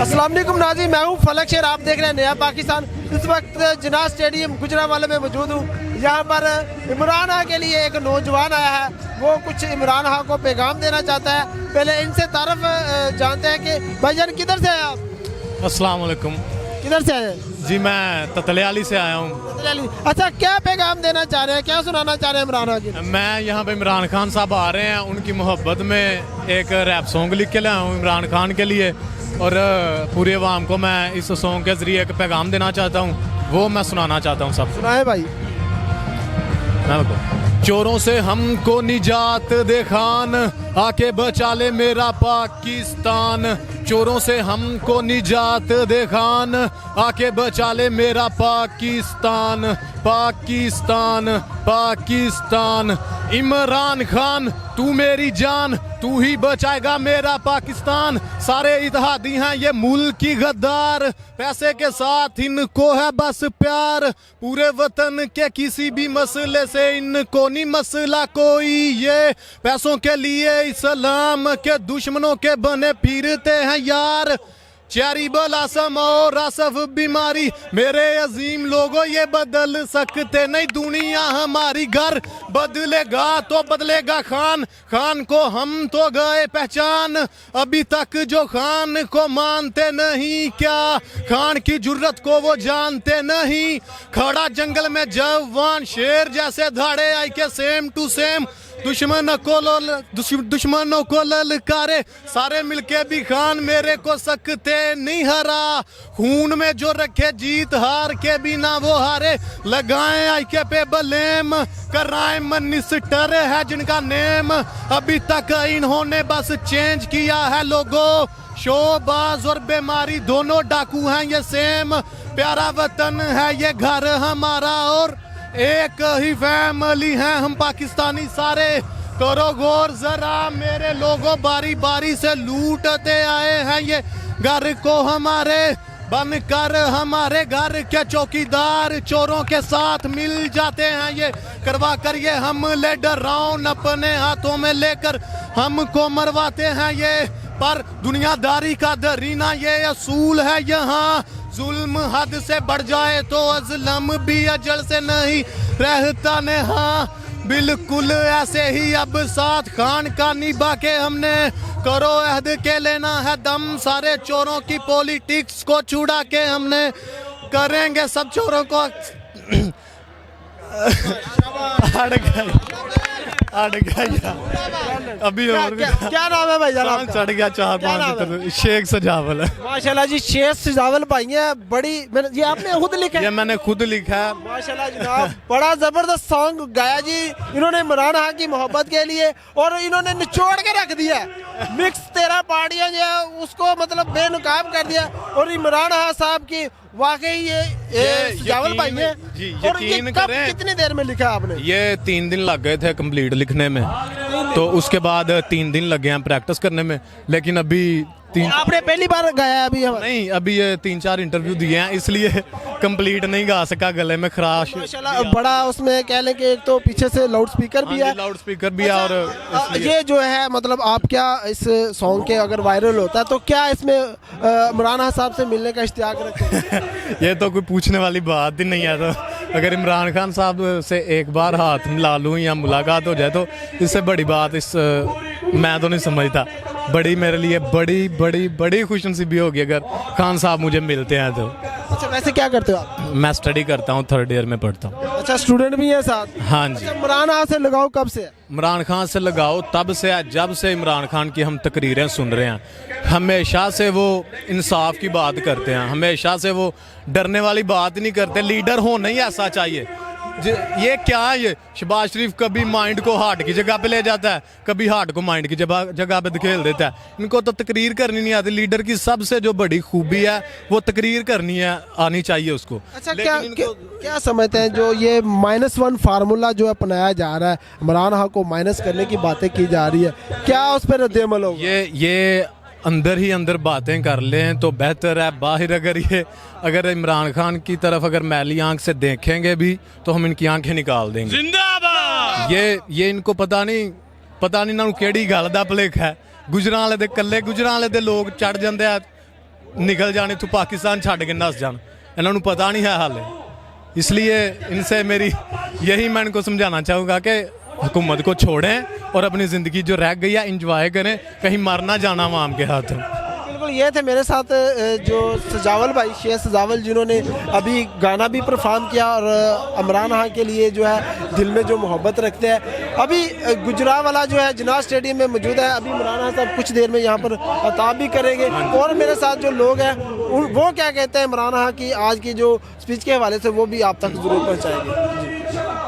अस्सलाम वालेकुम नाज़रीन, मैं हूँ फलक शेर, आप देख रहे हैं नया पाकिस्तान। इस वक्त जिन्ना स्टेडियम गुजरांवाले में मौजूद हूँ। यहाँ पर इमरान खान के लिए एक नौजवान आया है, वो कुछ इमरान खान को पैगाम देना चाहता है। पहले इनसे तारफ जानते हैं कि भाईजान किधर से आए आप? अस्सलाम वालेकुम। किधर से आए? जी मैं ततलियाली से आया हूँ। अच्छा, क्या पैगाम देना चाह रहे हैं, क्या सुनाना चाह रहे हैं इमरान खान के? मैं यहाँ पे इमरान खान साहब आ रहे हैं, उनकी मोहब्बत में एक रैप सॉन्ग लिख के लाया हूँ इमरान खान के लिए, और पूरी आवाम को मैं इस सॉन्ग के जरिए एक पैगाम देना चाहता हूँ, वो मैं सुनाना चाहता हूँ सब। सुनाए भाई। चोरों से हमको निजात दे खान, आके बचा ले मेरा पाकिस्तान। चोरों से हमको निजात दे खान, आके बचा ले मेरा पाकिस्तान। पाकिस्तान पाकिस्तान इमरान खान तू मेरी जान, तू ही बचाएगा मेरा पाकिस्तान। सारे इत्तेहादी हैं ये मुल्क की गद्दार, पैसे के साथ इनको है बस प्यार। पूरे वतन के किसी भी मसले से इनको नहीं मसला कोई, ये पैसों के लिए इस्लाम के दुश्मनों के बने फिरते हैं यार। चेरी बलासम और असफ बीमारी मेरे अजीम लोगों ये बदल सकते नहीं दुनिया हमारी। घर बदलेगा तो बदलेगा खान, खान को हम तो गए पहचान। अभी तक जो खान को मानते नहीं, क्या खान की जुर्रत को वो जानते नहीं। खड़ा जंगल में जवान शेर जैसे धाड़े आई के सेम टू सेम, दुश्मनों को ललकारे। सारे मिलके भी खान मेरे को सकते नहीं हरा। खून में जो रखे जीत हार के भी ना वो हारे। लगाए आईके पे बलेम, कराए मिनिस्टर है जिनका नेम। अभी तक इन्होंने बस चेंज किया है लोगो। शोबाज और बीमारी दोनों डाकू हैं ये सेम। प्यारा वतन है ये घर हमारा, और एक ही फैमिली है हम पाकिस्तानी सारे। करो गौर जरा मेरे लोगों, बारी बारी से लूटते आए हैं ये घर को हमारे। बनकर हमारे घर के चौकीदार चोरों के साथ मिल जाते हैं ये, करवा कर ये हमले डराउन अपने हाथों में लेकर हमको मरवाते हैं ये। पर दुनियादारी का दरीना ये असूल है यहाँ, जुल्म हद से बढ़ जाए तो अजलम भी अजल से नहीं रहता ने। हाँ बिल्कुल ऐसे ही अब साथ खान का निभा के हमने, करो अहद के लेना है दम। सारे चोरों की पॉलिटिक्स को छुड़ा के हमने करेंगे सब चोरों को। अड़ गया अभी और क्या नाम है भाई जान? चढ़ गया 4-5 शेख सजावल है। माशाल्लाह जी, शेख सजावल भाई है बड़ी। ये आपने खुद लिखा है? ये मैंने खुद लिखा है। माशाल्लाह जनाब, बड़ा जबरदस्त सॉन्ग गाया जी इन्होंने इमरान खान की मोहब्बत के लिए, और इन्होंने निचोड़ के रख दिया। मिक्स 13 पार्टियां जो है उसको मतलब बेनकाब कर दिया। और इमरान खान साहब की वाकई ये सजावल भाई है। और ये कब कितनी देर में लिखा आपने? ये 3 दिन लग गए थे कंप्लीट लिखने में, तो उसके बाद 3 दिन लगे हैं प्रैक्टिस करने में। लेकिन अभी आपने पहली बार गाया है? अभी नहीं, अभी ये 3-4 इंटरव्यू दिए हैं इसलिए कंप्लीट नहीं गा सका, गले में खराश। माशाल्लाह बड़ा उसमें कह लें कि एक तो पीछे से लाउड स्पीकर भी है। लाउड स्पीकर भी है। और ये जो है मतलब आप क्या इस सॉन्ग के अगर वायरल होता है तो क्या इसमें इमरान खान साहब से मिलने का इश्तियाक रखते हैं? ये तो कोई पूछने वाली बात ही नहीं है। तो अगर इमरान खान साहब से एक बार हाथ मिला लूँ या मुलाकात हो जाए तो इससे बड़ी बात मैं तो नहीं समझता। बड़ी मेरे लिए बड़ी बड़ी बड़ी खुशनसीबी होगी अगर खान साहब मुझे मिलते हैं तो। अच्छा, वैसे क्या करते हो आप? मैं स्टडी करता हूँ, 3rd ईयर में पढ़ता हूँ। अच्छा, स्टूडेंट भी है साथ? हाँ जी। इमरान खान से लगाओ कब से? इमरान खान से लगाओ तब से है जब से इमरान खान की हम तकरीरें सुन रहे हैं। हमेशा से वो इंसाफ की बात करते हैं, हमेशा से वो डरने वाली बात नहीं करते। लीडर होना ही ऐसा चाहिए। ये क्या है, ये शहबाज शरीफ कभी माइंड को हार्ट की जगह पे ले जाता है, कभी हार्ट को माइंड की जगह पे खेल देता है। इनको तो तकरीर करनी नहीं आती। लीडर की सबसे जो बड़ी खूबी है वो तकरीर करनी है, आनी चाहिए उसको। अच्छा, क्या समझते हैं जो ये -1 फार्मूला जो अपनाया जा रहा है, इमरान खान को माइनस करने की बातें की जा रही है, क्या उस पर रद्द-ए-अमल होगा? ये अंदर ही अंदर बातें कर लें तो बेहतर है। बाहर अगर इमरान खान की तरफ अगर मैली आंख से देखेंगे भी तो हम इनकी आंखें निकाल देंगे। जिंदाबाद। ये इनको पता नहीं ना केड़ी गल दा भलेखा है। गुजरां वाले दे कल्ले गुजरां वाले दे लोग चढ़ जाते हैं निकल जाने तो पाकिस्तान छड़ के नस जान, इन्होंने पता नहीं है हाले। इसलिए इनसे मेरी यही मैं इनको समझाना चाहूँगा कि हुकूमत को छोड़ें और अपनी ज़िंदगी जो रह गई है इंजॉय करें, कहीं मर ना जाना आवाम के हाथों। बिल्कुल, ये थे मेरे साथ जो सजावल भाई, शेख सजावल, जिन्होंने अभी गाना भी परफॉर्म किया और इमरान खान के लिए जो है दिल में जो मोहब्बत रखते हैं। अभी गुजरावाला जो है जिन्ना स्टेडियम में मौजूद है। अभी इमरान खान साहब कुछ देर में यहाँ पर खिताब भी करेंगे और मेरे साथ जो लोग हैं वो क्या कहते हैं इमरान खान की आज की जो स्पीच के हवाले से वो भी आप तक ज़रूर पहुँचाएंगे।